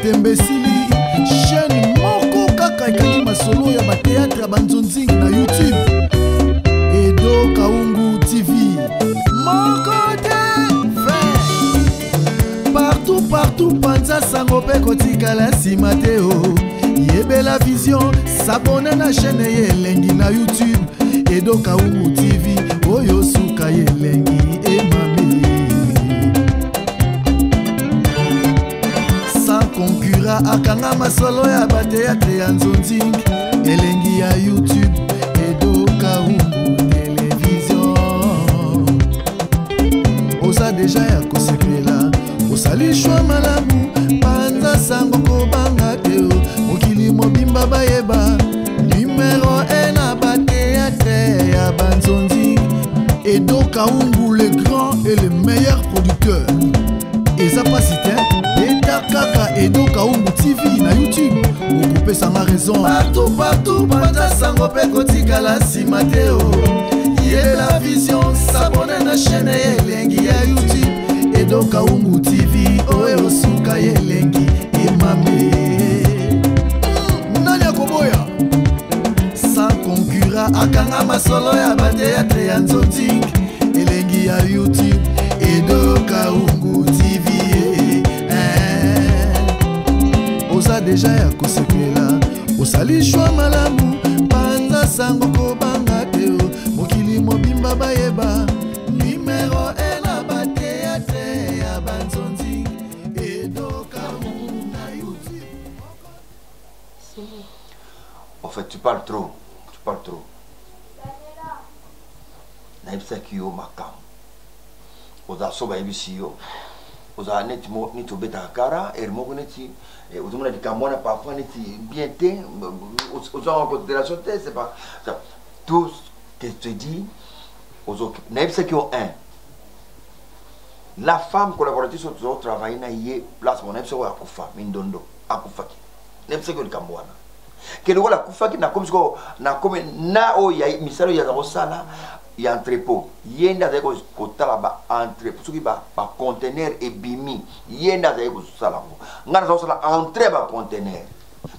Tembesili chaîne moko kaka ekangi masolo ya ba théâtre ya banzonzi na YouTube Edo Kaungu TV moko te partout panza sango pe kotikala nsima te o yebela vision s'abonne na chaîne ye elengi na YouTube Edo Kaungu TV oyo suka ye elengi emami sans concurrent akanga masolo ya ba théâtre ya nzonzing elengi ya YouTube Edo Kaungu télévision oza deja ya kosekela osalishwa malamu panza sango kobanga te mokili mobimba bayeba numéro 1 na ba théâtre ya banzonzi Edo Kaungu le grand et le meilleur producteur eza pasite beta kaka Edo Kaungu TV na YouTube okopesa ma raison partout panza sango pe kotikala nsima te ye la vision s'abonne na chaîne elengi ya YouTube Edo Kaungu TV oyo suka ye elengi emame nani akoboya sans concurrent akanga masolo ya ba théâtre ya nzonzing elengi ya YouTube Edo Kaungu TV oza deja ya kosekela osalishwa malamu panza sango kobanga te mokili mobimba bayeba numéro 1 na ba théâtre ya banzonzi Edo Kaungu na YouTube. En fait, tu parles trop. Naibsa kiyo makam. Oza soba ebisi yo. Oza neti to beta kara, ermoko neti ozomona dikamwana parfois neti bien te, oza en considération te, c'est pas ça. Tout ce que je te dis, ozo naibsa kiyo un. La femme collaboratrice au travail na yé place mon naibsa ko akufa mindondo akufaki. Naibsa kiyo dikamwana. Que le la kufaki na comme na comme na o ya misalo ya sala ya entrepôt yenda za ko kotala ba entrepôt soki ba conteneur et bimi yenda za ko sala ngana za sala entrée ba conteneur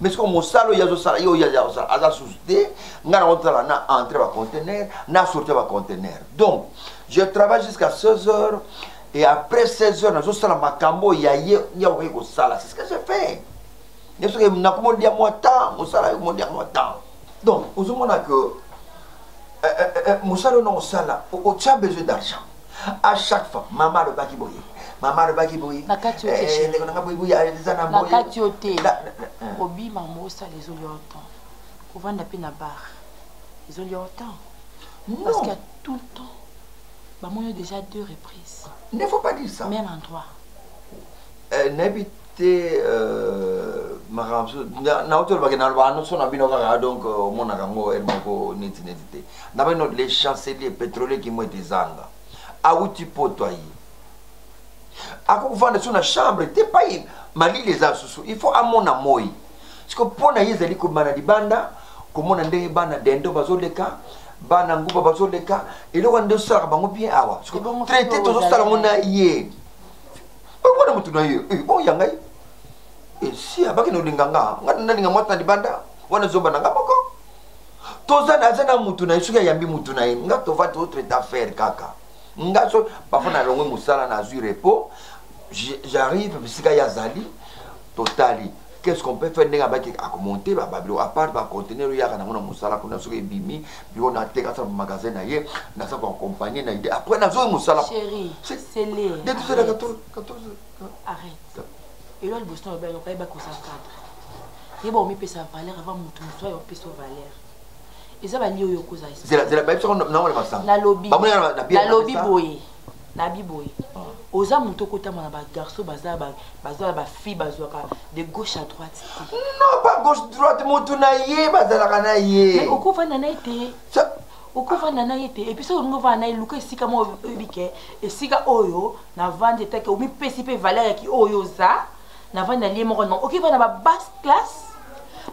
mais ce que mon salo ya sala yo ya sala aza susté ngana otala na entrée ba conteneur na sortie ba conteneur donc je travaille jusqu'à 16h et après 16h na zo sala makambo ya ko sala c'est ce que je fais. Donc, vous avez que tu as besoin d'argent. À chaque fois, maman le baki boye. Maman le baki boye. La Obi maman ça les ont longtemps. Au vent de la barre. Ils ont longtemps. Parce qu'il y a tout le temps. Maman il y a déjà 2 reprises. Il ne faut pas dire ça. Même endroit. N'habite maramso na hotel bagena ba so na bino ka donc mona kango elmoko neti na bino les chanceliers pétroliers qui mo ezanga auti potoyi ako vendre sur na chambre te paye mali les asusu il faut amona moi parce que pona yezali ko mana libanda ko mona ndenge bana dendo bazoleka bana nguba bazoleka ile wande sala bango bien awa parce que traité to sala mona yé on mutu na yo bon yangai si abaki no linganga ngana linga mota libanda wana zoba na ngaboko toza na zana mutu na isuka yambi mutu na nga to va autre d'affaire kaka ngaso parfois na longwe musala na zu repos j'arrive bisika ya zali totali qu'est-ce qu'on peut faire ndenga baki a commenter ba babilo à part ba conteneur ya kana mona musala kuna suka bimi bio na teka sa magasin na ye na sa accompagner na idée après na zo musala chérie c'est les de tout ça 14 arrête et là le boston ba ba ko sa cadre et bon mi pesa valeur avant mutu so yo pesa valeur et ça va lié yo ko za c'est la ba so na wala masanga la lobby boy na biboy oza mutu ko tama na ba garçon baza ba fille bazoka de gauche à droite non pas gauche droite mutu na ye bazala kana ye mais oko va na été oko va na été et puis ça on va na luka sika mo bike et sika oyo na vendre teke o mi pesi pe valeur ki oyo za na vendre lié mo non ok va na ba basse classe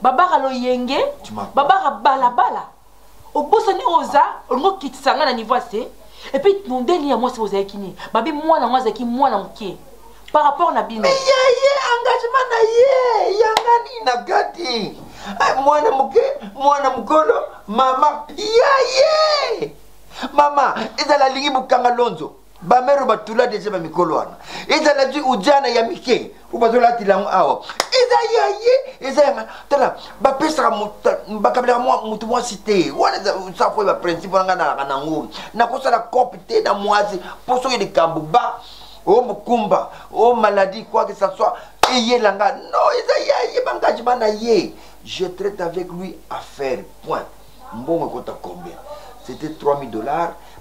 baba lo yenge baba bala au bosani oza on kitisanga na niveau assez. Et puis, mon dernier moi, c'est aux Akini. Babi, moi, na moi, Zaki, moi, na mouké. Par rapport à Bino. Mais il y a engagement. engagement na ye yangani na kati mwana mukolo mama yaye mama ezala lingi bukanga lonzo bamero batula deja bamikolo wana ezala ju ujana ya mike ubazola tilango awa eza yaye eza yanga tala bapesaka bakabela mutu mwasi te wana sa fo ba principe wana na nangu na kosala copte na mwasi poso ile kambuba o mukumba o maladie quoi que ça soit eye langa non eza yaye bangagement na ye je traite avec lui affaire point mbongo kota combien c'était $3000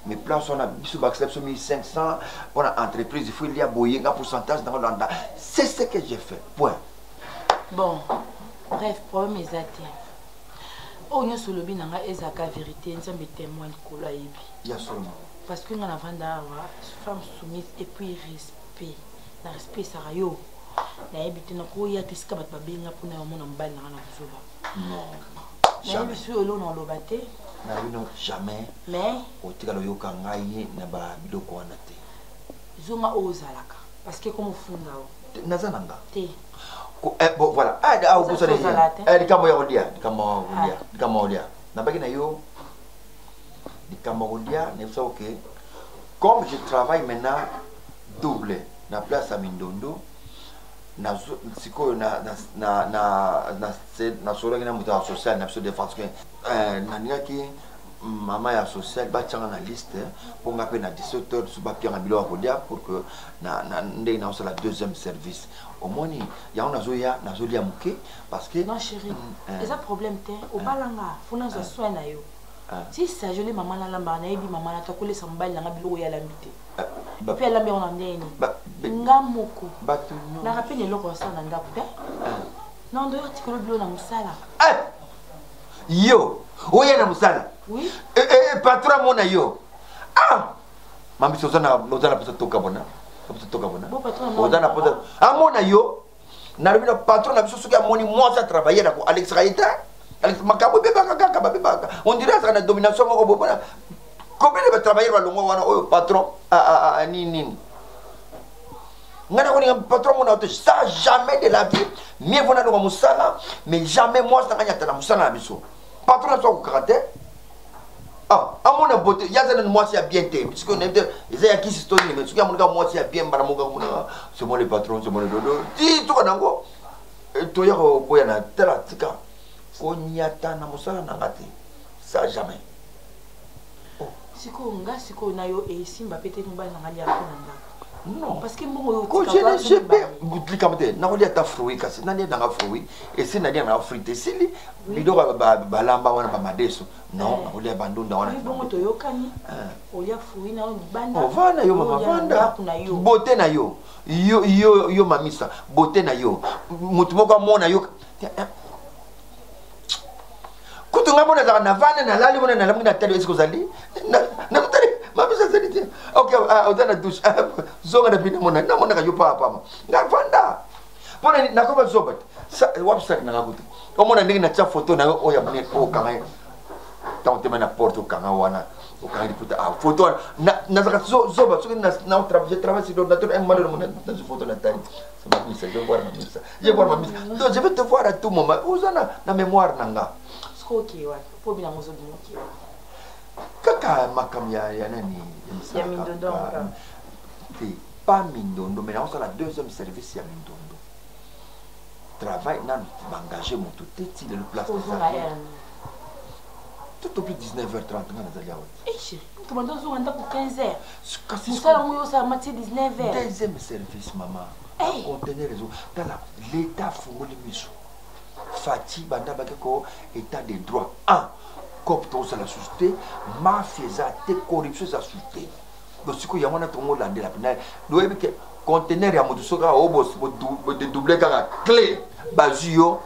mes plans sont à 1500 pour l'entreprise il faut il y a boyer un pourcentage dans l'Olanda c'est ce que j'ai fait point bon bref problème est até oh nous sur le bin nga ezaka vérité nzambe témoin kolo ayebi il y a seulement parce que ngana vanda femme soumise et puis respect ça yo na yebite na ko ya tisika bat babenga pona mona mbali na na kuzoba non jamais sur lo na lobate na bino jamais mais otikala yoka ngai na ba biloko wana te zonga ozalaka parce que comme funda nazananga te bon voilà ah vous savez kama yodia kama odia na baki na yo kama odia ne ça OK comme je travaille maintenant double na place à Mindondo na siko na solo ngina muta social na pseudo défense que na ngaki mama ya social ba tchanga na liste pour ngape na 17h suba pia ngabilo akodia pour que na ndé na la deuxième service au moni ya on na zolia muke parce que non chérie les problème té au balanga fona zo soin na yo si ça joli maman la lamba na yebi maman na takole sambali na ngabilo ya lambité et puis la mère on ndeni ngamoko na rappelle loko ça na ndako te non doyo tikolo bilo na musala yo oya na musala oui patron mona yo mambi sozana pesa toka bona bon patron ozana pesa amona yo na le patron na biso soki amoni moi ça travailler na ko Alex Raita Alex makabo bebaka on dirait ça na domination moko bona combien de travailleurs va longo wana oyo patron nini ngana ko ni patron mona auto ça jamais de la vie mieux vona longo musala mais jamais moi ça nganya tala musala na biso patron na so ko caractère amona beauté yazana moi c'est bien té parce que on est ils a qui histoire mais ce qui amona moi c'est bien bara monga mona c'est moi le patron c'est moi le dodo ti to kanango to ya ko ya na tela tika ko nyata na musala na ngati ça jamais siko nga siko na yo e simba pete mbali na ngali akona ndako non parce que mbongo yo ko je peux gudlika mate na ko dia ta fruit kasi na dia na fruit et si na dia na fruit sili bido ba lamba wana ba madeso non na ko dia bandunda wana mbongo to yo kani o ya fruit na banda o vana yo mama vanda beauté na yo yo mamisa beauté na yo mutu moko mona yo kutu ngamona za na vana na lali mona na lamu na tele esiko zali na kutari mamisa zali te OK odana douche zonga na bina mona na mona ka yo papa nga vanda pona na ko ba zobat website na ngakuti o mona ndingi na cha photo na o ya mone o kanga taute mana porto kanga wana o kanga di puta photo na zaka zobat so na travaille sur l'ordinateur un malheur mona na photo na tani ça m'a mis ça je voir ma mise donc je vais te voir à tout moment uzana na mémoire nanga OK ouais pour bien mozo OK kaka makam ya nani ya Mindondo pas Mindondo mais on a la deuxième service ya Mindondo travail nan m'engager mon tout petit le place tout au plus 19h30 na zalia eh chérie tu m'as donné un temps pour 15h kasi ça on ça matin 19h deuxième service maman contenir réseau dans l'état fongoli miso Fati banda bakeko état de droit copte ça la société mafia te corruption ça société donc siko yamona tongo lande la pénal doyebi ke conteneur ya moto soka obos de doubler kaka clé bazio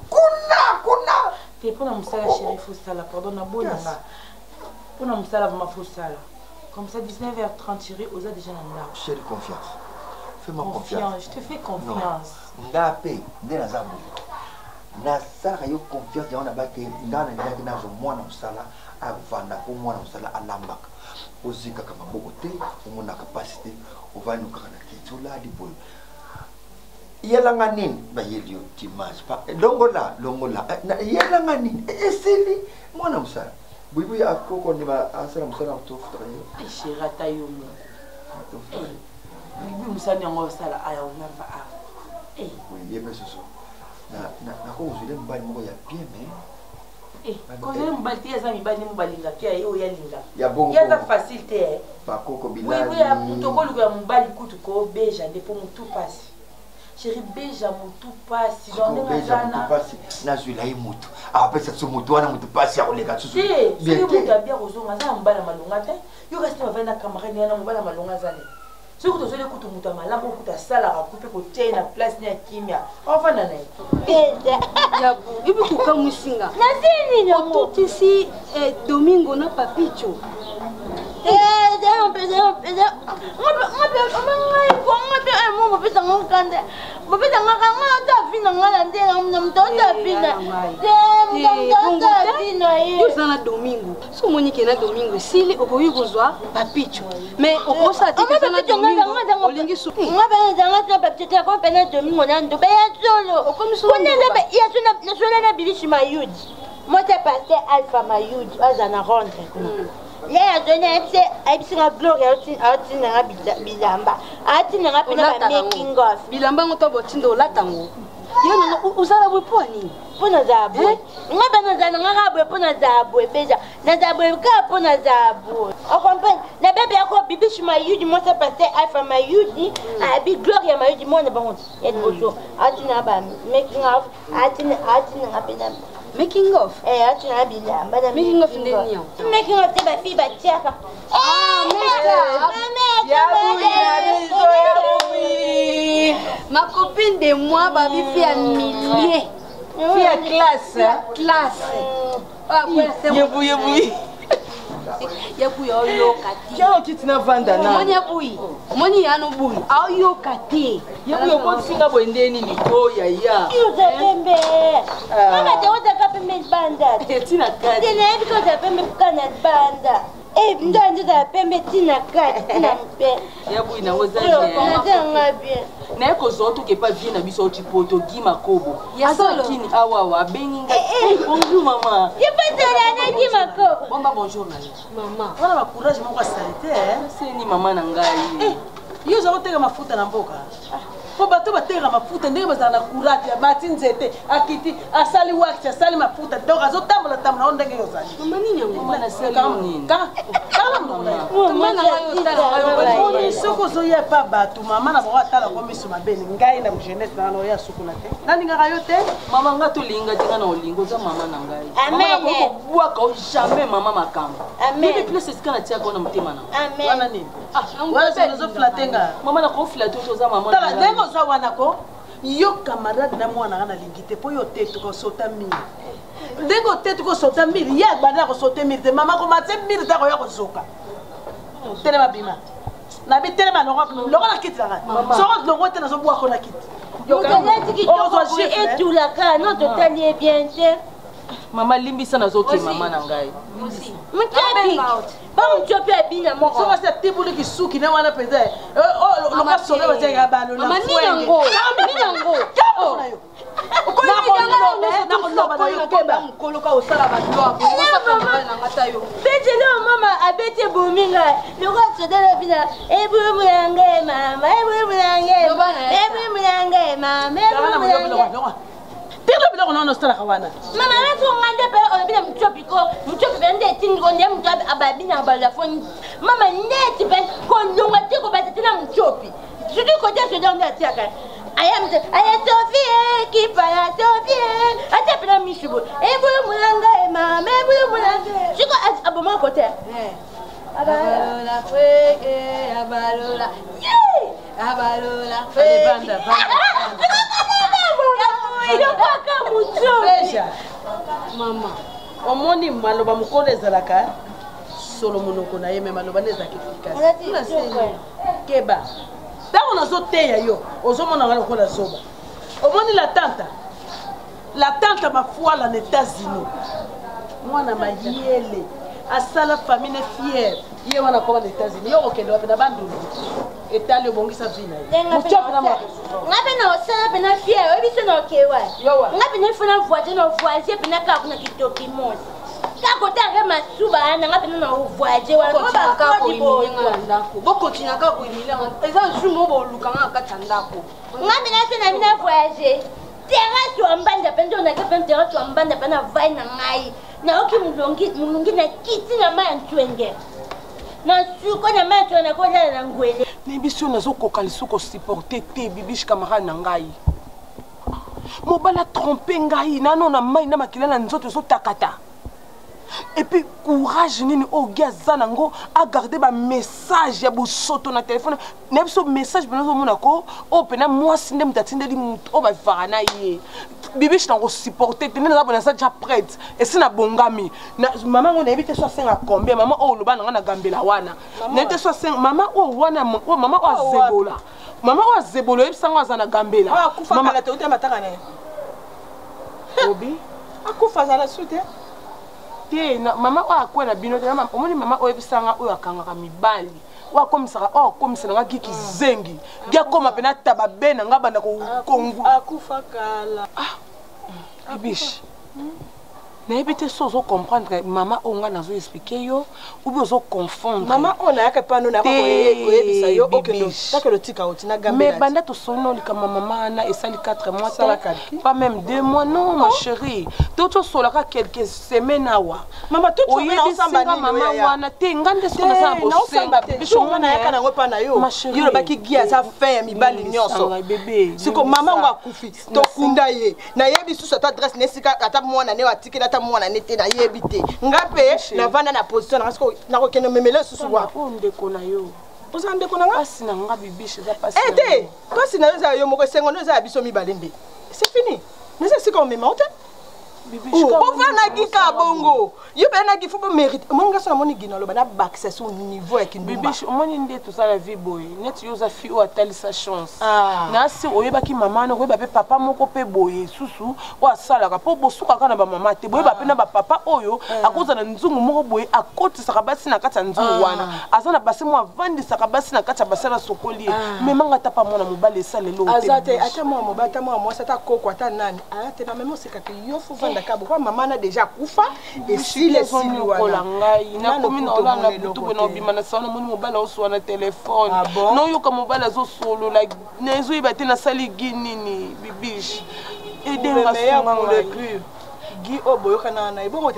kuna te pona musala chérie faut ça la pardon na bonanga pona musala vraiment faut ça comme ça 19h30 chérie osa déjà na là chérie confiance fais-moi confiance je te fais confiance ngape nde naza boye nasala yo confiance yango na bake ngana ndaki nazo mwana mosala avanda mpo mwana mosala alambaka ozikaka maboko te omona kapasité ovandi okaka na kiti olali boye yelanga nini bayeli yo dimanche pa longola yelanga nini eseli mwana musala buibu akoko ni ba asala musala kutofuta yo shirata yo mo buibu musala ngo sala aya onava a oui yeme soso na ko uzile mbali moko ya bien mais koze mbali te za mibali mubalinga ke yo yalinga ya bongo ya za facilité pa koko bilali oui ya tokoluka ya mubali kutu ko beja ndipo mutu pasi chéri beja mutu pasi beja mutu pasi nazwila ye mutu apesa so mutu wana mutu pasi akoleka susu bien mutu abia kozonga za mbala malonga te yo kasi bavanda camarade yana mbala malonga zale soki tozoli kutu mutu amalamu okutu asalaka kupe kotie na place ni ya kimia ofanda na ye ibi kukamwisinga nasini otutisi domingo na papicho yozana domingo so omonike na domingo esili okoki kozwa papicho mais okosa tekeza domingo olingi nasolana bilishi mayudi mote paster alpha mayudi aza na rentre ye azoni ayebisinga glory aotinanga bilamba atinanga mpena bamaking of bilamba ngo to botinda olatango yo nanga ozala bwe mpo nini mpo nazala bwe nga mpe nazala nanga kaka bwe mpo nazala bwe mpenza nazala bwe kaka mpo nazala bwe okomprene na bebe yako bibishi mayudi mosa paster alpha mayudi abi glory ya mayudi mona bango ya liboso atinanga bamaking of atinanga mpena making of atinanga bilamba making of ndeni making of te bafille batiaka ma copine de moi babi fi à milliers fi à classe yebuyebuyi yabuyi aoyoka te kya okiti na vanda na omoni yabuyi omoni yano buyi aoyoka te yebuyi okotisinga boye ndeni liko yaya oza pembe mama te ozaka pembe libanda tina kati te nayebi ka oza pembe puka na libanda ndandi ozala pembe tina kati tina mpe yabuyi nango nazanga bien naye kozwa otoke pa vie na biso ocipoto gi makobo azakini awawa abengi nga bonjour mama yepazolanaki makobo bomba bonjour na ye mama wana bacourage moko asalite seni mama na ngai yo oza koteka mafuta na mboka po bato bateka mafuta ndenge bazala na courage abati nzete akiti asali wax asali mafuta donc azotambola tambola o ndenge yozali mama nini yango soki ozoya pa bato mama na bango atala ko miso mabene ngai na jeunesse nanga naoya sukuna te nalingaka yo te mama nga tolinga tinga na olinga oza mama na ngai kobwaka o jamais mama makambo yebi place esika na tiaka wana motema na wana nini ozoflatenga mama nakoflate oza mama ndenge oza wana ko yo camarade na mwana nga nalingi te mpo yo te tokosota mire ndenge ote tokosota mire ye agbanda kosote mire te mama komate mire te koya kozoka telema bima nabi telema longo na kiti nanga soko longo te nazobwako na kiti etulaka no totali ye bien te mama limbisa nazoke mama na ngai mutiopi bamutopi abina moko soka se tibuliki suki na wana peza loka solo bazeka balo na ninango petelo mama abete bominga loko sodela bina ebubulange mama ebubulange mama Tira biloko na nostra kawana. Mama wetu ngande pe obina mchopiko nde tingo nde mchapi ababina balafoni. Mama ndeti pe ko lunga tiko batina mchopi. Sudi ko jesu nde atiaka. Aya Sophie qui parle Sophie. Ata pena mishubo. Ebulu mulanga mama ebulu mulanga. Siko aboma kote. Abalola fweke abalola. Abalola fweke. Banda. Mama omoni maloba mokolo ezalaka solo monoko na ye me maloba nde ezalaka effikasi keba ntango nazoteya yo ozomona lokola zoba omoni la tante mafuala na États-Unis mwana mayele asala famille fière ye wana ko na États-Unis yo okende wa pena bandu etale bongisa vina muchope na mwa ngabe na osala pena fière obiso na okewa ngabe na fona voisin pena ka kuna kitoki mosi ka kota ke masuba na ngabe na voisin wana ko ba ka ko iminga ndako boko tina ka ko iminga eza jumo bo lukanga ka tandako ngabe na se na mina voisin terrasse wa mbanda pendo na ke pendo terrasse wa mbanda pena vai na ngai na oki mulungi na kiti na maya ntwenge na suko na maya ntwenge ko na ngwele na biso nazo kokali suko supporter te bibish camarade na ngai mobala tromper ngai nano na mai na makila na nzoto so takata et puis courage nini o gaza nango a garder ba message ya bosoto na téléphone na biso message benozo mona ko o pena moi sinde mutatinde li mutu o ba fana ye bibish na ko supporter te na bona sa déjà prête et sina bongami na maman on évite so 5 à combien maman o loba na gambela wana na te so 5 maman o wana o maman o azebola maman o azebola ebisanga azana gambela maman la te mataka ne obi akufa za la suite te na mama o akwena bino te mama omoni mama o ebisanga o akanga mibali wa komisaka o komisana nga kiki zengi gya koma pena taba bena nga banda ko kongu akufa kala ibish na ebite so zo comprendre mama o nga nazo expliquer yo ou bien zo confondre mama on a ka pano na ko yebisa yo okendo taka le tika otina gambela mais banda to sono li kama mama na esali 4 mois pas même 2 mois non ma chérie toto sola ka quelques semaines awa mama tout tu na osamba ni mama wana te ngande so na sa bosenga biso ngana ya kana wepa na yo yo baki gia sa fin mibali nyonso bébé siko mama ngwa kufi to kunda ye na yebi susu ta adresse nesika ata mwana ne watikela mwana nete na yebite ngape na vanda na position na ko na ko kene memele susu wa onde kona yo osande kona nga pasi na nga bibiche za pasi ete pasi na yo za yo moko sengo no za biso mi balende c'est fini ne sais si qu'on me monte bibiche ko vana gika bongo yo bena gifu bo mérite monga so na moni ginolo bana bakse so niveau ya kindumba bibiche omoni nde to sala vie boy net yo za fi o atali sa chance na si oyeba ki mama no oyeba pe papa moko pe boye susu o asala ka po bosuka kana ba mama te boyeba pe na ba papa oyo akoza na nzungu moko boye akoti saka basi na kata nzungu wana azana basi mo avandi saka basi na kata basala sokoli me manga tapa mona mobale salelo azate ata mo mobata mo mo sata koko ata nani ate na memo sika ke yo fu vanda kabo kwa mama na déjà kufa et si les kola ngai na komi na olanga butu bona obima na sauna moni mobala oswa na telefone no yoka mobala zo solo like nezo ibate na sali ginini bibish edenga sunga ngai gi oboyoka na ibongo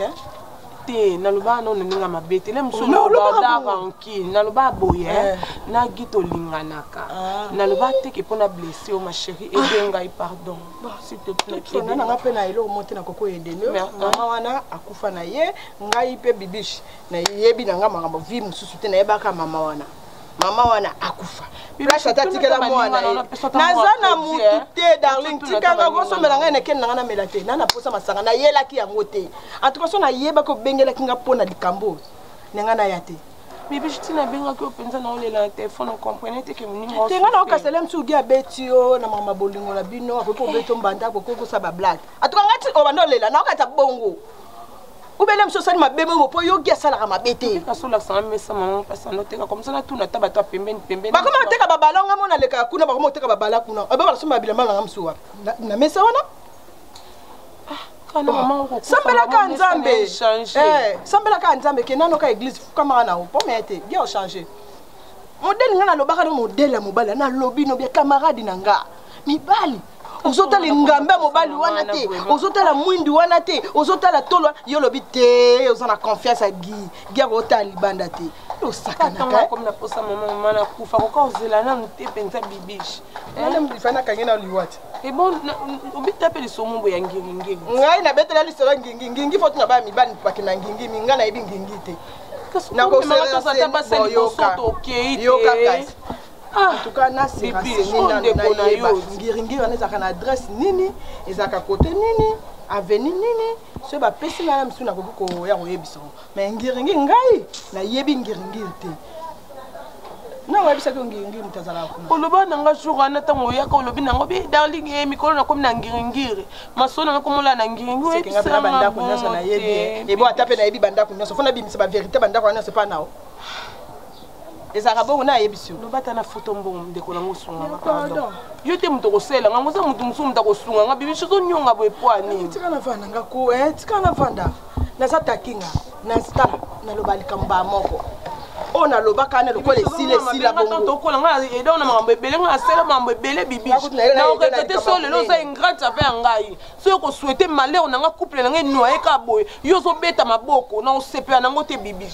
te na luba no ninga mabete le msolo da ranki na luba boye na gito linganaka na luba te ke pona blessé o ma chérie edenga i pardon s'il te plaît ke na nga pe na ilo monte na koko yendeno mama wana akufa na ye ngai pe bibish na yebi na nga makambo vi mususu te na yebaka mama wana akufa Bibish tatikela mwana nazana mutu te darling tikanga kosomela ngai neke nanga na melate nana posa masanga na yelaki yango te en tout cas so na yeba ko bengela kinga pona likambo nenga na yate Bibish tina benga ko penza na olela na téléphone on comprenait que mningo tenga na okasele msugi abetio na mama bolingo la bino akoko beto mbanda akoko sa ba blague en tout cas ngati obanolela na okata bongo ubele msosani mabebe po yo gesa la mabete kasola sa mesa maman pasa no teka comme ça na tuna ta bato pembeni ba comment teka babala nga mona leka kuna ba comment teka babala kuna ba ba soma bilama nga msuwa na mesa wana kana maman ko sambela ka nzambe sambela ka nzambe ke nano ka église kama na po mete bien changer modèle nga na lobaka no modèle mobala na lobi no bien camarade na nga mibali ozotala ngambe mobali wana te ozotala mwindi wana te ozotala tolo yo lobi te ozana confiance a gi rota libanda te osakana ka comme na posa maman na kufa ko kozela na nte penza bibish na mfana kangena liwati et bon obita pe lisombo ya ngingi ngai na betela lisolo ngingi foto na ba mibali paki na ngingi minga na ebi ngingi te na ko sala ta ba seli ko soto okay yo kaka en tout cas na sera ngiringi wana ezaka na adresse nini ezaka côté nini avenue nini so ba pesi na msu na koko ya koyebisa mais ngiringi ngai na yebi ngiringi te Non, ouais, c'est que ngi mutazala ko. Oloba nanga jourana tango yaka olobi nango bi darling e mikolo na komi na ngiringiri. Masona na komola na ngiringi c'est que ngapela banda ko nyasa na yebi. E bo atape na yebi banda ko nyasa. Fona bi misa ba vérité banda ko nyasa pa nao. Ezaka bongo na yebi sur. Oloba ta na photo mbongo ndeko na ngosunga pardon. Yo te muto ko sela nga ngoza mutu musu muta ko sunga nga bibi shizo nyonga bo epwani. Tika na vanda ngako tika na vanda. Na sa takinga na sta na lobali kamba moko. On a le bac à le coller si les si la bongo. Tant qu'on a et dans mambo belé nga sela mambo belé bibi. Na o kete so le loza ingrate ça fait ngai. So ko souhaiter malheur na nga couple na nga noyé ka boy. Yo so beta maboko na o sepe na ngote bibi.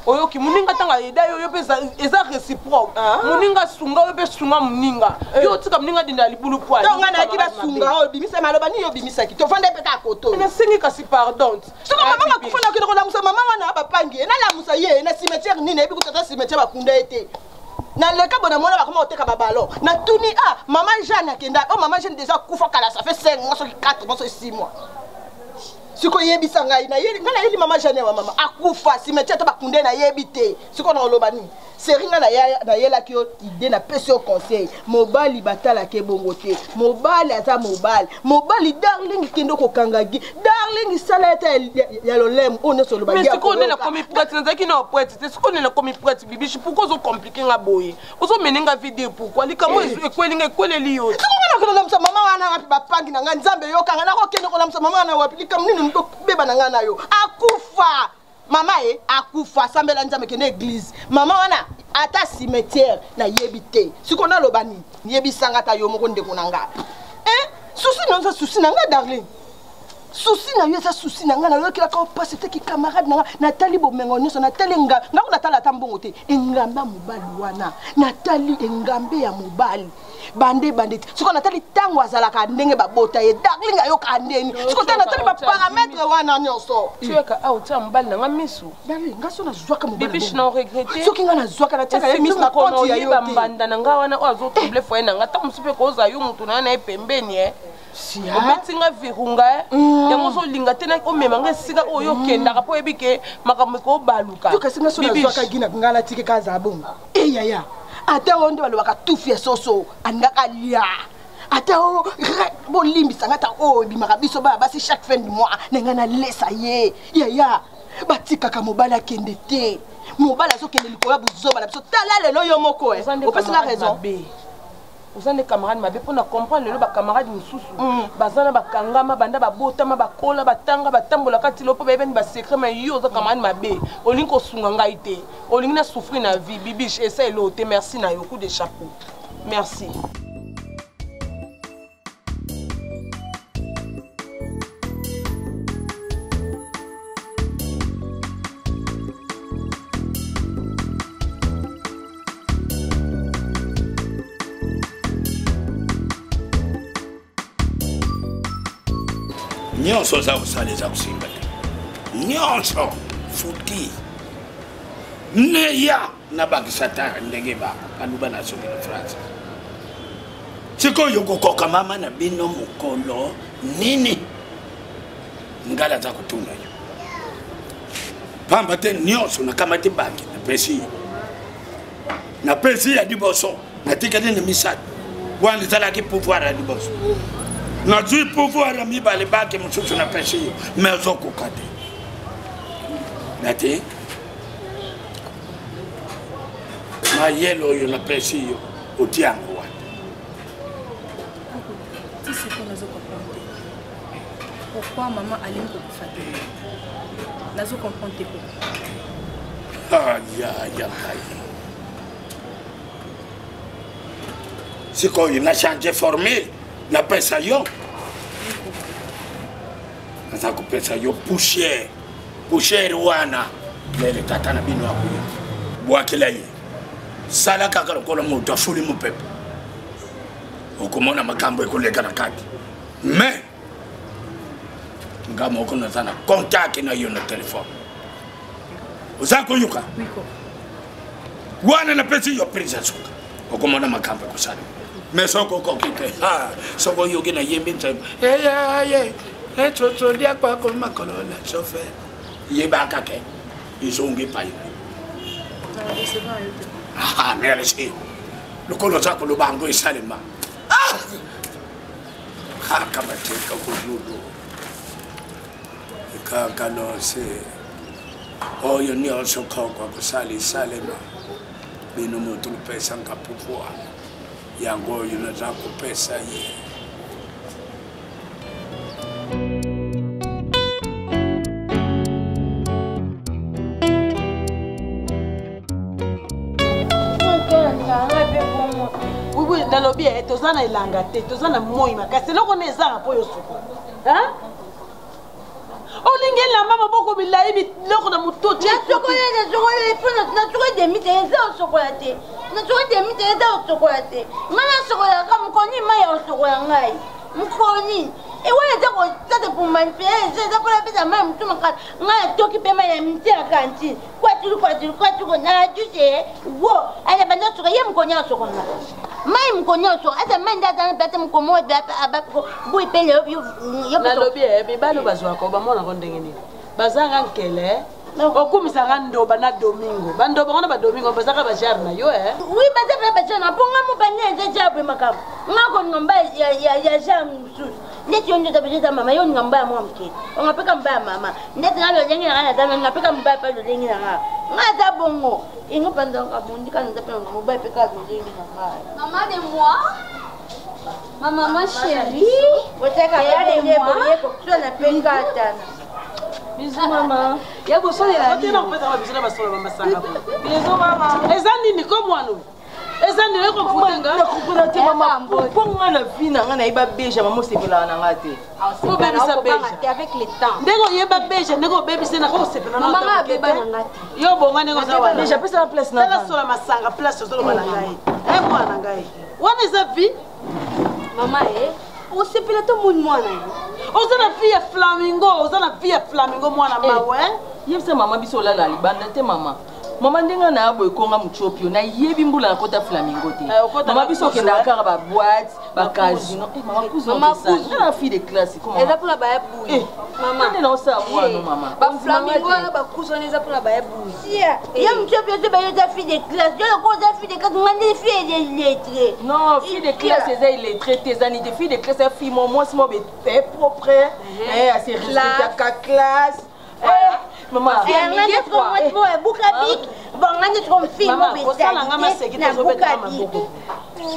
Oyo ki muninga tanga ida yo pesa eza réciproque. Muninga sunga yo pe sunga muninga. Yo tika muninga dinda libulu poa. Donc na ki ba sunga o bimisa maloba ni yo bimisa ki. To fande peta koto. Na singi kasi pardon. So mama kufuna ki ko musa mama wana ba pangi. Na la musa ye na cimetière ni na kutata cimetière bakunda ete na leka bona mona ba comment oteka babalo na tuni maman Jeanne akenda maman Jeanne déjà kufa kala ça fait 5 mois 4 mois 6 mois siko yebisa ngai na yeli maman Jeanne wa mama akufa cimetière to bakunda na yebite siko na olobani seringa na yela ki idée na pese au conseil mobali batala ke bongote mobali ata mobali darling kendo ko kangagi darling salata ya lolem on so lobali mais siko na komi prête na zaki na prête siko na komi prête bibi pourquoi zo compliquer nga boye ozo menenga vidéo pourquoi likamo ekwelinga ekweleli yo siko na msa mama wana wapi bapangi na nga nzambe yo kanga na ko kendo ko na msa mama wana wapi likamo nini ndo beba na nga na yo akufa mama akufa sambela nzambe kene église mama wana ata cimetière na yebite siko na lobani yebisanga ta yo moko ndeko nanga souci nanga darling souci na yo eza souci nanga na yo kila ka passe te ki camarade nanga Nathalie bomengo nyonso Nathalie nga ngako natala tambongo te engamba mobali wana Nathalie engambe ya mobali bande siko Nathalie tango azalaka ndenge babota ye darling ayo kandeni siko ta Nathalie ba paramètre wana nyonso tueka auta mobali nanga misu darling ngaso na zwaka mobali bibi na regretter soki nga na zwaka na teka misu na konti ya yo te mbanda nanga wana ozo trouble foye nanga ta musupe ko za yo mutu na pembeni obetinga virunga yango so linga tena omema nga sika oyo kendaka po ebike makambo ko baluka kasi nga so na zwaka gina ngala tike kaza bongo yaya ata onde balobaka tufi soso andaka lia ata o bolimbisa ngata o bimaka biso ba basi chaque fin du mois nenga na lesa ye yaya batika ka mobala kende te mobala so kende likoya buzoba na biso tala lelo yo moko opesi na raison Vous avez des camarades mabe pour comprendre les camarades mususu bazana bakangama banda babotama bakola batanga batambola kati lopo beben ba secret mais yo za camarade mabe olinko sunga ngai te olingi na souffrir na vie bibiche essaye l'autre merci na yo coup de chapeau merci. Nyonso za kusale za kusimba nyonso futi neya na bakisata ndenge ba kanuba na soki na France siko yoko koka mama na bino mukolo nini ngala za kutunda yo pamba te nyonso na kamati banki na pesi ya diboso na tikade na misat wani tala ki pouvoir ya diboso na zui pouvoir ya mibale baki msusu na pesi yo mezo kukate nati ma yelo yo na pesi yo utiango wa tu sais qu'on a comprendre pourquoi maman allait me faire nazo comprendre ah ya c'est quoi il a changé formule na pesa yo nasa ko pesa yo poussière wana lele tata na bino akuya bwakela ye sala kaka lokola moto afuli mopepe okomona makambo ekoleka na kati mais nga moko naza na contact na yo na telefone oza koyuka wana na pesi yo prise suka okomona makambo ekosala mais soko kokite soko yogi na yembi ntse toto dia kwa ko makolo na chauffeur yeba kake izongi pa yo Ah, merci. Le colosa pour le bango et salima. Ah, kamateka kuzulu. Kakano se. Oh, you need also call kusali salima. Bino mutu pesa ngapukua. Yango yunaza kupesa ye. Oui, nalobi tozana ilanga te, tozana moi makasi loko na ezanga po yo soko. Hein? Olingi la mama boko bilayi biloko na muto ti. Na soko de mite eza sokola te. Na soko de mite eza sokola te. Ngana sokola ka mukoni maya sokola ngai. Mukoni. E wala tako tata pour manipuler, c'est pour la pesa même tout makala. Ngai toki pe maya mite akanti. Kwa tu na tu sais. Wo, ala banda sokola ye mukoni sokola. Mai mkonyoso asa mai ndata pete mkomo data abako boy pele yo na lobi bibalo bazwa ko bamona ko ndenge nini bazanga nkele okumisa nga ndoba na domingo bandoba ngona ba domingo bazaka ba jar na yo oui bazaka ba jar na ponga mo banenze jabu makam ngako ngomba ya jam sus ndeti yo ndoda bejeta mama yo ngomba ya mwa mke ngapeka mbaya mama ndeti ngalo lengi na kana dana ngapeka mbaya pa lo lengi na ngaza bongo ingo pandanga bondi kana ndapela ngomba peka lo lengi na Maman de moi. Ma maman chérie. Woteka ya de boye ko na peka tana. Bisous maman. Ya boso ya la. Otena kupeta mabisina basolo masanga. Bisous mama. Ezani ni ko mwanu. Ezani ni ko kutenga. Na kupeta te mama. Ponga na vina nga na iba beja mama sepela na ngate. Ko bebi sa beja avec le temps. Ndeko yeba beja ndeko bebi sena ko sepela na ngate. Mama beba na ngate. Yo bonga ndeko za wana. Beja pesa place na. Tala sola masanga place solo bana ngai. Mwana ngai. Wana za vi? Mama on sepela to moun mwana. Ozana fille flamingo, ozana fille flamingo mwana mawe. Yebisa mama biso la libanda te mama. Mama ndenga na abo ekonga muchopio na yebi mbula na kota flamingo te. Mama biso ke na kara ba boîte, ba casino. Mama kuzo na fille de classe comment? Elle a pour la ba bouille. Maman nde na osa mwana mama. Ba flamingo na ba kuzo neza pour la ba bouille. Sia, ya muchopio te ba yo ta fille de classe. Yo ko ta fille de classe ngandi fille de lettré. Non, fille de classe c'est illettré tes années de fille de classe fille moi moi be propre. À se respecter ta classe. Maman,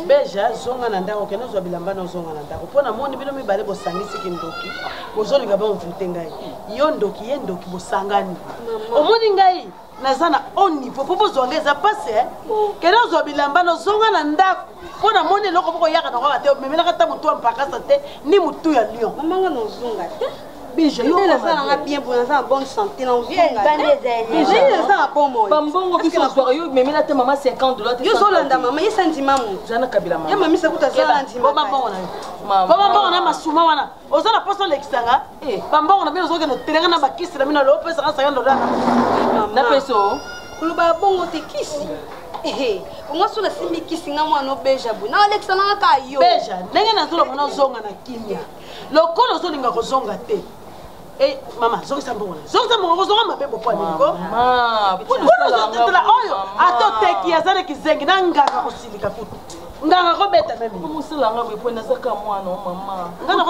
beja zonga na ndako kena zwa bilamba na zonga na ndako pona moni bino mibale bosangisi kindoki bozolinga ba mvute ngai yo ndoki ye ndoki bosangani omoni ngai nazana on niveau po bozonga eza passe kena zwa bilamba na zonga na ndako pona moni loko boko yaka na kwa te memela kata mutu mpakasa te ni mutu ya lion mama nga no zonga te Bija, yo na bien pour en bonne santé na uzonga. Déjà ça bon moi. Bambongo biso soirée yo memela te mama $50. Yo zolanda mama ye sentiment mo. Jana kabila mama. Ya mami sakuta sentiment. Baba bongo na. Baba bongo na masuma wana. Ozana poso lekisanga. Bambongo na bino zoke no telenga na bakisi na mina lo pesa $50. Na peso. Kuluba bongo te kisi. Unga sula simbi kisi nga mwana beja bu. Na Alexa na ka yo. Beja, ndenge na zolo mwana zonga na kimia. Lokolo zolinga kozonga te. Eh mama zongisa mbona zonga mabebo kwa niko mama kuna oyo atoteki azale kizengi na ngaka kosilika kutu ngaka ko beta memi musala nga bwe pona saka mwana mama ngana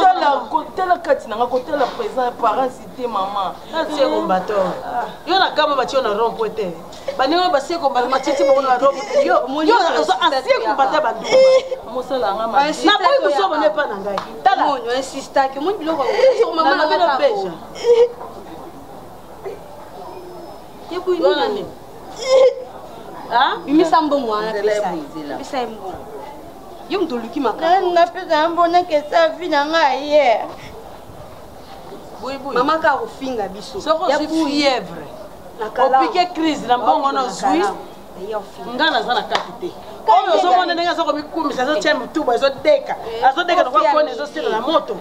kotela kati na nga kotela présent parents cité mama c'est combatto yo na kama batio na rompo te banio basie combatto matiti bona rompo yo asie combatto bandu musala nga mama na boy kusoba ne pa na ngai tala monyo insista que mon biloko mama na bino beja yebu nini ah mimisa mbongo wana pesa mbongo yo mtu luki makaka na pesa mbona ke sa vie na ngai ye mama ka kufinga biso soko si fièvre opike crise na mbongo na zui ngana zana kapite oyo zomona ndenge azoko mikumisa azotia mutuba azodeka nokwa kone ezosila na moto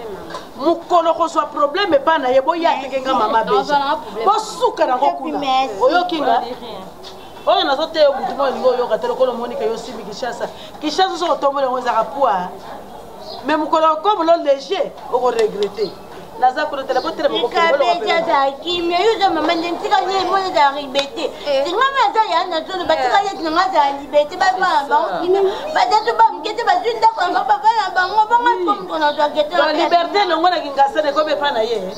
mukolo kozwa probleme epa na ye boya teke nga mama beja bosuka nango kuna oyokinga oyo nazoteya butu mo elingi oyoka te lokolo monika yo simbi kishasa soko tomboli yango ezaka poi mais mokolo okomolo léger okoregrete naza ko tele botere mo ko kabeza za kimia yuza mama ntika ni mo za ribete ngama za ya na zo batika ya nga za libete ba ba ba za to ba mkete ba zunda ko ba ba ba ngo ko na zo gete la liberté no ngona kingasa ne ko be pana ye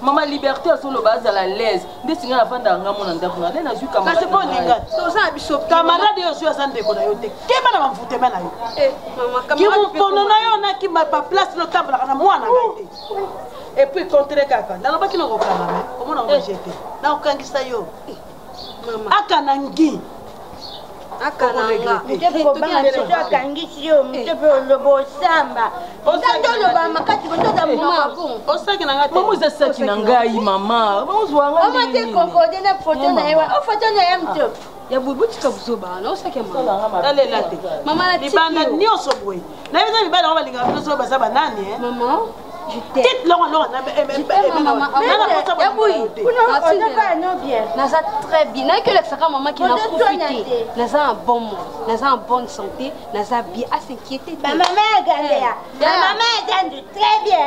Maman liberté sur le base à la l'aise. Dès la fin d'un gamin en d'accord, on a vu camarade. C'est pas négat. Ça bishop. Camarade yo sur sande ko na yo te. Kema na mfute mena yo. Maman camarade. Ki mo kono na yo na ki ma pa place no table na mwana ngaite. Et puis contre kaka. Na ba ki no ko kala me. Komo na ko jeter. Na okangisa yo. Maman. Akana ngi. Akananga mtepo banga tsoka kangisiyo mtepo lobo samba osanto loba makati botoza mama bon osaki nanga te maman za saki nangai mama bonzwanga mama te confondé na photo na ewa o photo na yam to ya bubuti ka buzoba na osaki mama dale late mama la libanda nyoso boy na biza libanda ngoma linga nyoso basa banani maman je t'aime. Quitte là, maman. Naza très bien. N'a que l'extra maman qui n'a profité. Naza en bon mot. Naza en bonne santé. Naza bien à s'inquiéter. Ma maman est gardée. Ma maman est gardée très bien.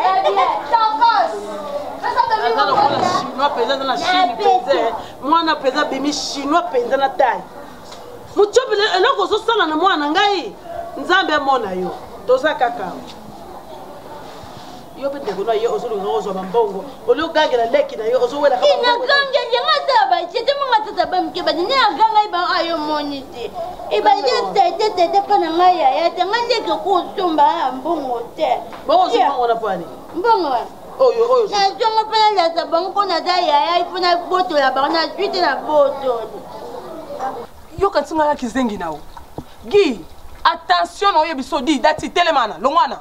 Chinois pesant dans la Chine pesait. Moi na pesant bimi chinois pesant na taille. Muchobi eloko zo sala na mwana ngai. Nzambe mona yo. Toza kaka. Yo bete ko na yo ozo ngozo bambongo olo gangela leki na yo ozo wela ka ina gangela ngata ba chete mo ngata ba mke ba ni aganga iba ayo monite iba je tete pana ngaya ya te ngale ke ku tumba mbongo te bo zo mbongo na pani mbongo oyo na jongo pana la sa bango na da ya ipona boto la ba na suite na boto yo kantinga ya kizengi nawo gi attention na yebiso di dati telemana longwana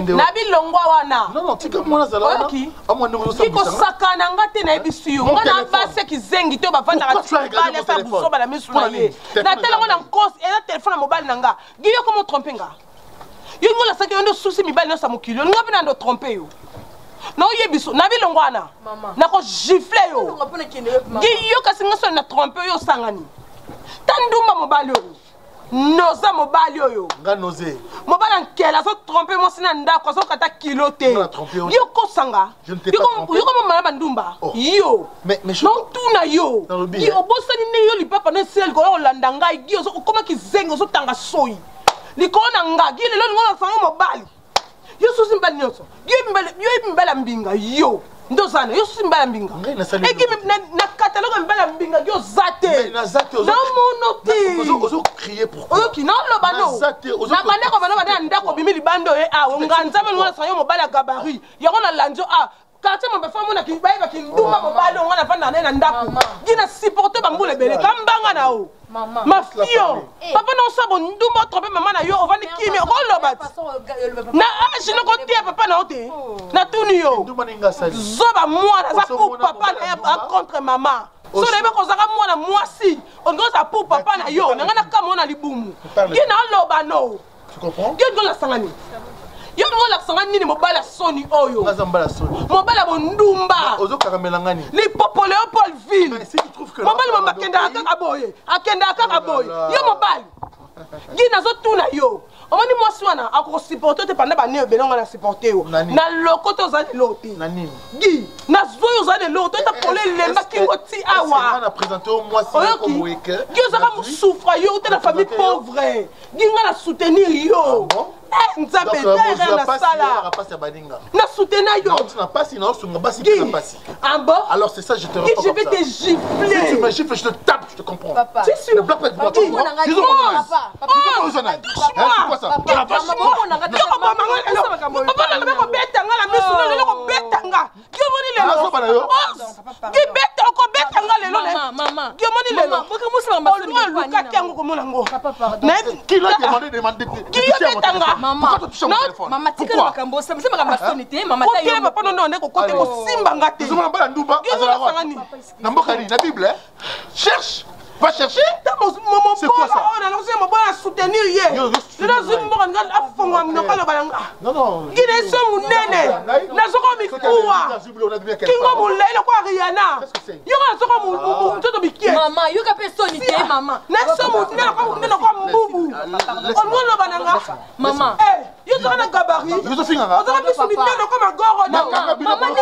na bilongwa wana non tika mwana zala wana amwana ngo sambisa kiko sakana ngate na yebiso yo ngana base kizengi to bavanda ka sa busoba la misu na ye na telengo na nkos ela telefone mobile nanga giyo komo tromper nga yo ngola sake ndo susi mibali no sa mokilo ngapi na ndo tromper yo na yebiso na bilongwana na ko gifler yo giyo kasi ngaso na tromper yo sangani tanduma mobile yo noza mobali oyo nga noze mobali nkela so tromper mo sina ndako so kata kilo te yo kosanga yo ko mama bandumba yo non tuna yo yo bosani ne yo lipapa na sel ko olanda ngai yo so koma kizengo so tanga soyi likona nga gile lo ngona sanga mobali yo so simbali nyoso yo mbala mbinga yo ndozana yo simbala mbinga eki na catalogue mbala mbinga yo zate na monoti ozo crier pourquoi oyo kina loba no na bande ko bana bana ndako bimili bando e a nganza me ngona sayo mobala gabari yako na lanjo a quartier mo befa mona ki baye ba ki nduma mobala ngona fanda na ndako gina supporter bambule bele kambanga na o ma fille papa non sabo nduma tromper maman na yo ovandi kimi ko lobat na ajino ko tie papa na ote na tuni yo nduma ninga sali zoba mwana za pour papa na contre maman so lebe ko zaka mwana mwasi on go za pour papa na yo na ngana kama na libumu gina loba no tu comprends gina la sangani yo ngo la sangani ni mobala soni oyo ngazambala soni mobala bondumba ozo karamela ngani li popo Léopoldville mais si tu trouves que mobali mama akenda kaka boye yo mobali gina zo tuna yo omoni mwasi wana akosupporte te pendant bane ebelonga na supporte yo na lokoto za lote na nini gi na zoyo za de lote ta pole lemba kingo ti awa na présenter au mwasi comme weke gi ozaka musufra yo te na famille pauvre gi nga na soutenir yo nzambe na sala na soutenir yo na pasi na osunga basi na pasi ah bon alors c'est ça je te réponds je vais te gifler si tu me gifles je te tape je te comprends papa c'est sûr ne bloque pas de moi Maman, tu as un c'est ma maçonnité, maman. Tu as pas non ne ko côté ko simba ngate. Je m'en bats ndumba azala. Na mbokani na Bible cherche Va chercher. C'est quoi ça? On a lancé mon bon à soutenir hier. Je dois une bonne gars à fond à me parler balanga. Non. Qui est ce mon nene? Na soko mi kuwa. Kingo mulle le kwa Rihanna. Yo na soko mu toto bikie. Maman, yo ka personne té maman. Na so mu nene kwa mbubu. On mo lo balanga. Maman. Yo to na gabari. Yo to finga nga. On to bisu mi nene kwa magoro na. Maman ni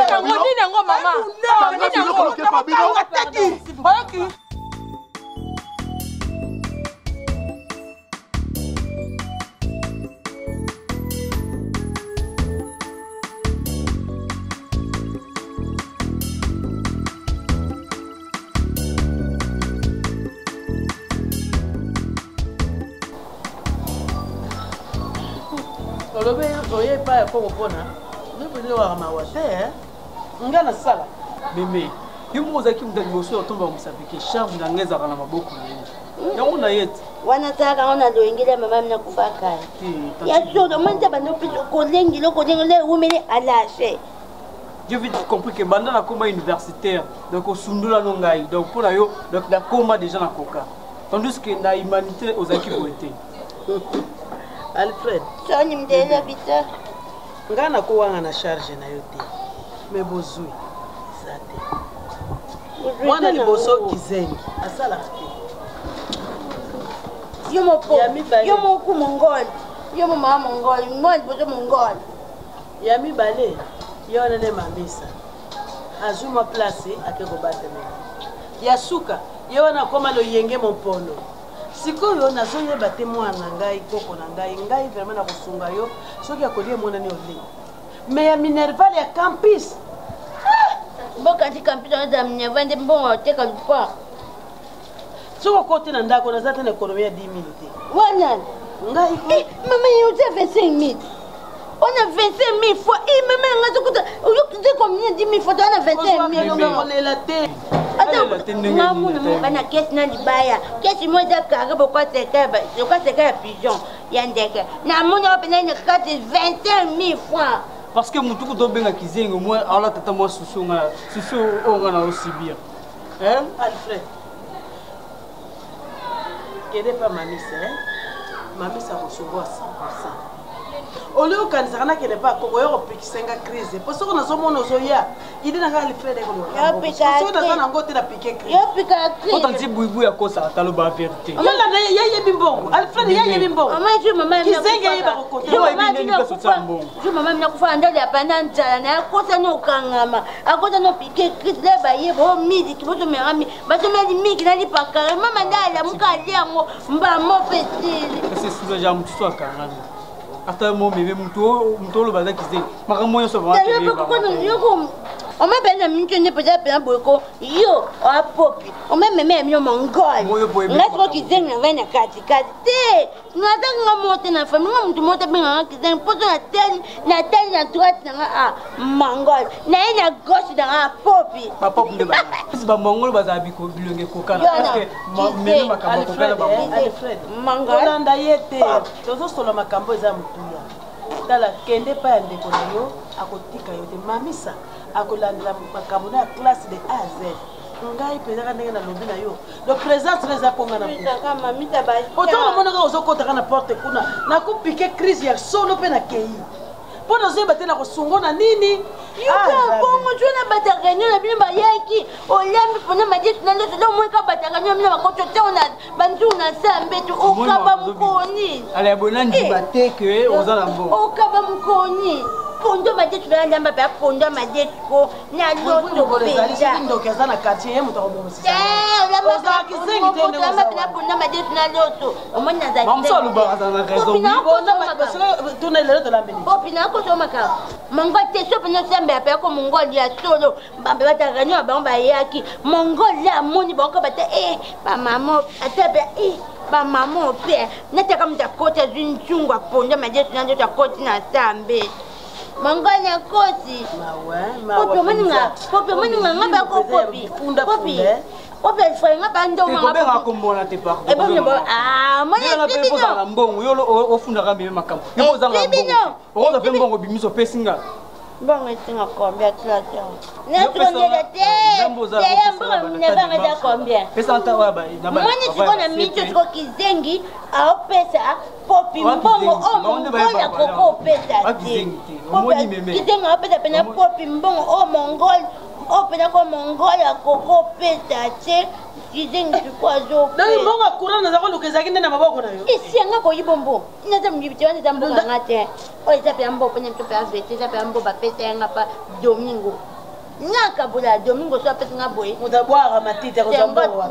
nango maman. Ni olobe oye pa ya kongo pona ndebele wa mawate nga na sala bembe yimo ozaki muda liboso otomba musabike charge na ngeza kana maboko yango na yeti wana taka ona loingile mama mina kufaka ya sodo manja bano piso kolengi le umeli alashe. J'ai vite compris que banda na koma universitaire donc osundula no ngai donc pour yo donc na koma déjà na koka tandis que na humanité ozaki boete Alfred soni mdele bita nga na ko wanga na charge na yo te mais bozui zate mwana liboso kizengi asala te yo mo ku mongol yo mo mama mongol mo liboso mongol ya mibale yo na ne mamisa azuma place akeko bateme ya suka yo na koma lo yenge mopono sikoyo nazoyeba te mwana ngai koko na ngai vraiment na kosunga yo soki akolie mwana ni ole mais ya minerval ya campus boka ti campus na minerval nde mbongo te ka lupa soko kote na ndako na zata na ekonomia 10 minutes wana ngai mama yo te 25 minutes. On a 25 000 fois. Et même on a combien 10 000 fois. On a 25 000. On est la tête. Attends, maman, on a qu'est-ce qu'on dit baya. Qu'est-ce moi d'accord pourquoi c'est que pigeon. Yandeke. Na mon a peine une carte 25 000 fois. Parce que mon tout dobenga kizengo moi ala tata moi susu on a aussi bien. Hein Alfred. Quelle pas mamie c'est? Mamie ça recevoir 100%. Ole okanisaka kene pa koko yo kopikisenga crise po soko nazomona ozoya idi nanga Alfred ekolo soki nango te na pike crise otanti buibu ya kosa taloba vérité yala na yebi mbongo Alfred yebi mbongo kisenge yeba kokote mama mina kufa ndali apanda njala na kosa no kangama akosa no pike crise le bayebo midi kiboto merami basomeli miki nali pakare mama ndali amuka liango mba mo petili c'est sous ja mutu so kangama After mon bébé, mon bazar qui s'est maman se va. On m'a bien mis que n'est peut-être bien beaucoup. Yo, à popi. On m'a même mis au mongol. Laisse-moi qu'ils aient un vin à quatre. Nous avons monté dans la famille. Nous avons monté bien qu'ils aient posé la tête à droite dans la mongol. N'a une à gauche dans la popi. Papa, de bas. C'est pas mongol bazar biko bilonge coca. Parce que même ma cambo coca là bas. Alfred. Mongol. On a yété. Tozo solo ma cambo za mutuya. Tala kende pa ndeko na yo akotika yo te mamisa akolandela makambo na classe de A à Z ngai pezaka ndenge na lobi na yo le présence les akonga na mamita ba autant mona ka ozokota kana porte kuna na kupike crise ya solo pe na kei pona zeba tena kosungo na nini yuka bongo jona batakanyo na bino bayaki olambi pona madie tunando to mo ka batakanyo mina bakoto te ona bantu na sambe tu okaba mukoni ale bonandi bateke ozala mbo okaba mukoni pondo madie tunanda mba pondo madie ko na loto penda ndo kaza na quartier yemo to bomosi oza kisengi tene oza na pondo madie tunaloto omona za mamso luba za na raison pondo madie tunele de la mbeli opina ko so maka mongo te so pena sambe ape ko mongo ya solo bambe batakanyo ba bayaki mongo la moni bonko bata ba mama atabe ba mama pe nataka mtakota zinchungwa pondo madie tunando takoti na sambe manganya koti popi mani nga ba ko popi popi frenga bando nga ba ko mbona te pa ko mani bibi na mbongo yo ofunda ka bibi makambo yo boza nga mbongo oza pe mbongo bimiso pesinga Bon, et tu as combien de temps? N'est-ce pas combien? Moi, je suis qu'on a mis tout ce qui zengi à opesa, popi, mbongo, oh mon gol, à coco, pesa. Qui zengi à opesa, pena popi, mbongo, oh mon gol, oh pena comme mon gol, à coco, pesa, qui zengi, tu crois, je. Donc, mon courant, nous avons le Kazaki, n'a pas beaucoup. Ici, on a quoi, il bombo. Il n'a jamais dit, on est un bon matin. Oh, il s'appelle un bon, on est super vite, il s'appelle un bon, pesa, un pas Domingo. Nyaka bula Domingo soit pesa nga boy. On doit boire à ma tête, on doit boire.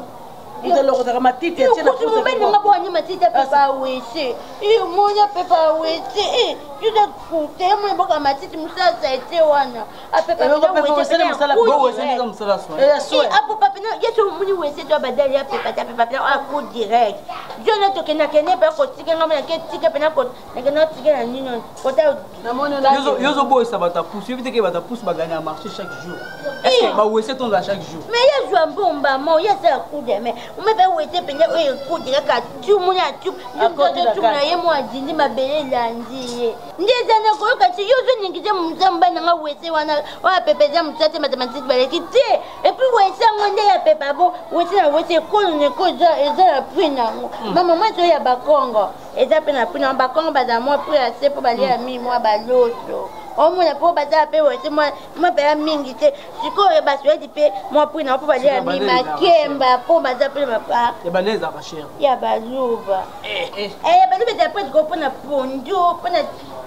On doit boire à ma tête, tiens la pose. On va boire ni ma tête papa wese. Et moi ya papa wese. Eh, tu dois coûter moi boka ma tête musa ça été wana. A papa wese c'est musala bo wese ni musala so. Et apo papa na yeso muni wese to badali ya papa a coup direct. Je na to kena kena pa ko tika ngama na ke tika pena ko na kena tika na nino. Kota na mono la. Yozo boy ça va ta pousse, éviter que va ta pousse va gagner à marcher chaque jour. Est-ce que ba wese ton là chaque jour? Mais ya joue un bon ba mo ya ça coup de mais on me fait wese pena o coup direct à tout muni à tout. Je tout na ye mo adindi mabele landi. Ndiza na ko ka ti yozo ningije muzamba na wese wana wa pepeza mutate mathématique balekite et puis wese ngonde ya pepa bo wese na wese ko ne ko eza prina mama moi to ya bakongo eza pena prina bakongo baza mo pour assez pour baler ya mi moi baloto o mona po baza pe wese moi pe mingi te sikoyo baswe di pe moi prina pour baler ya mi makemba po baza pe mapa ya baneza ba cher ya baluba ya baluba ta pe ko pona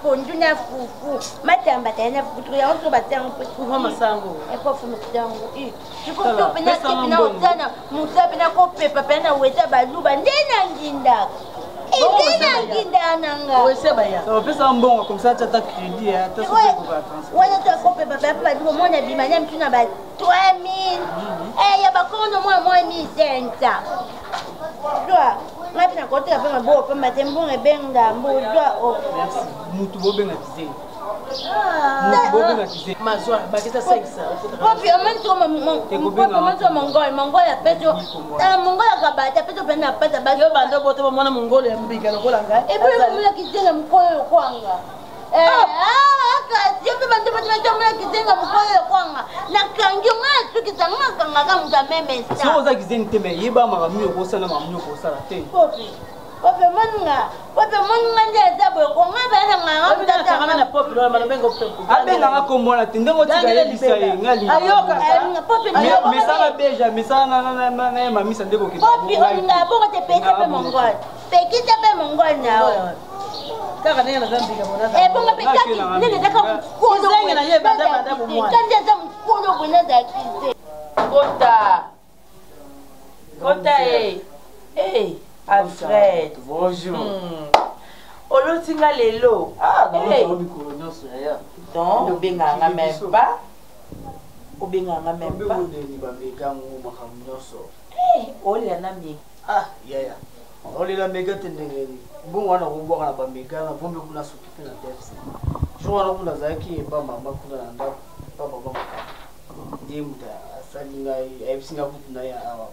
pondu na fufu matamba tena fufu ya on ba tanga fufu masango e ko fufu masango i ko to pena kipina otana musa pena ko pepa pena weta baluba ndena nginda ndena nginda nanga wese baya ça va faire ça bon comme ça tu as ta crédit hein tu as wala to ko pepa pepa baluba mona bimanya mtuna ba 3000 ya bakondo moi 1500 toi ngapi na kote apa ngabo pa matembo ngebenga mbodwa o merci mutu bobenga tizeni bobenga tizeni mazwa bakita 500 papi amanto mongol ya peto mongol akabata peto pena pata ba yo bando boto mwana mongol ya mbika lokola ngai e puis mula kizenga mkoyo kwanga kasi pe bando boto mwana kizenga mkoyo kwanga na kangi ngatu kizanga kanga kanga meme sa so za kizeni teme yeba makamyo ko sana makamyo ko sala te papi manga ndia zabo ko ngaba na ngaba mtata na papi lo malobengo pepo abenga ngakombona tinde ngotika yebisa ye ngali ayoka papi misala beja misala na mamisa ndeko ki papi onga bongo te pete pe mongol pekita pe mongol nao kaka nene na zambi ka bona bongo pekati nene daka mkono zenga na ye banda bomwa kanja za mkono bwana za kise kota Alfred. Bonjour. Olotinga lelo. Donc, obenganga même pas. Obenganga même pas. Olia na mi. Yeah. Olia mega tendengeli. Bon wana kubwa na bamega na pombe kuna sukipe na tefsi. Jo wana kuna zaki ba mama kuna nda baba mama. Ndiye muta asalinga ebisinga kutuna ya awa.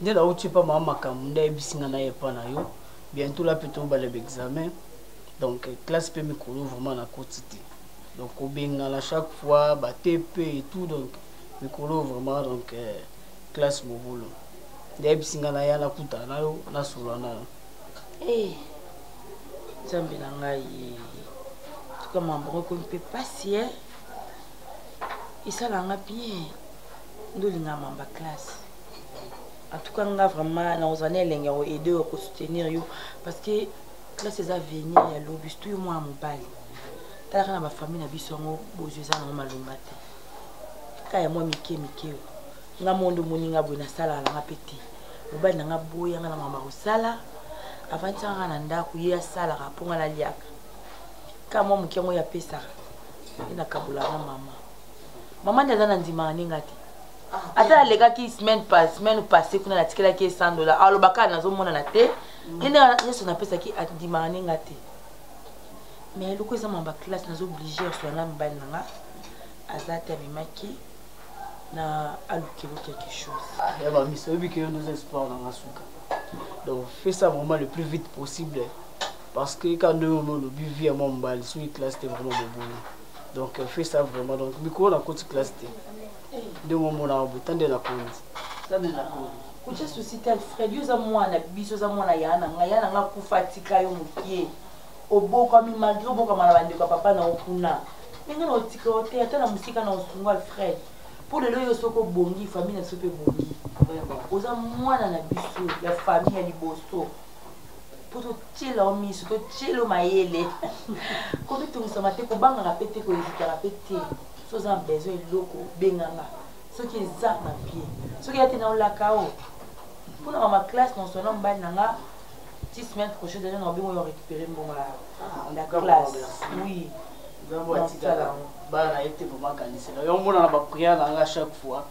Nde la uti pa mama kamunda ebisinga na epana yo bientôt là plutôt ba l'examen donc classe pe mikolo vraiment na quotidien donc obenga la chaque fois ba TP et tout donc mikolo vraiment donc classe mobolo nde ebisinga na ya na kuta na yo na solo na zambi na ngai tuka mambo ko mpe passer isalanga bien ndolinga mamba classe en tout cas nga vraiment na ozane elenga o aider ko soutenir yo parce que classe eza venir ya lobis tout moi mobali tala na ba famille na biso ngo bozuza na malonga te kaya moi mike nga mondo moninga bona sala na ngapeti mobali na ngaboya nga na mama osala avant tanga na ndako ya sala raponga la liaka kama mo mkiango ya pesa ina kabula na mama ndaza na ndima ningati ata lega ki semaine passée kuna na tikela ki $100 alobaka nazo mona na te ina yeso na pesa ki ndima ningati mais loko eza mamba classe nazo obliger so na mbali nanga azata bimaki na alukelo quelque chose ya ba miso biki yo nous espoir na ngasuka donc fais ça vraiment le plus vite possible parce que quand nous avons le vie à mon bal sur une classe c'était vraiment beau donc fais ça vraiment donc micro na côté classe de mon mon na butande na konzi tande na konzi kucha société Alfred yoza mwana biso za mwana yana nga kufatika yo mukie oboka mi malgré oboka mala bande ko papa na okuna ninga na otika ote ata na musika na osungo Alfred pour le loyo soko bongi famille na sope bongi oza mwana na biso ya famille ya liboso pour tila o miso to tilo mayele ko bitungisa mate ko banga na pete ko ezikara pete so za besoin loko benganga ce qui est ça na pied ce qui a été dans la cao pour ma classe non son nom bal nanga 6 semaines prochaine déjà on va récupérer bon la classe oui bana été vraiment candidat yo mona na ba prière nanga chaque fois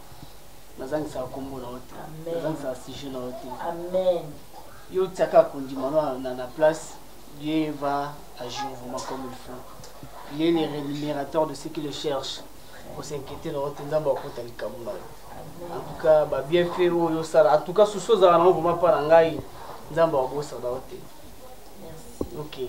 nazangisa kombo na hote nazangisa sujet na hote amen yo tsaka kondimano na place Dieu va agir vraiment comme il faut. Il est le rémunérateur de ceux qui le cherchent. Pour s'inquiéter dans votre temps, en tout cas, bien fait, en tout cas, sous chose à vraiment pas en gaï, nous avons beau ça. Ok.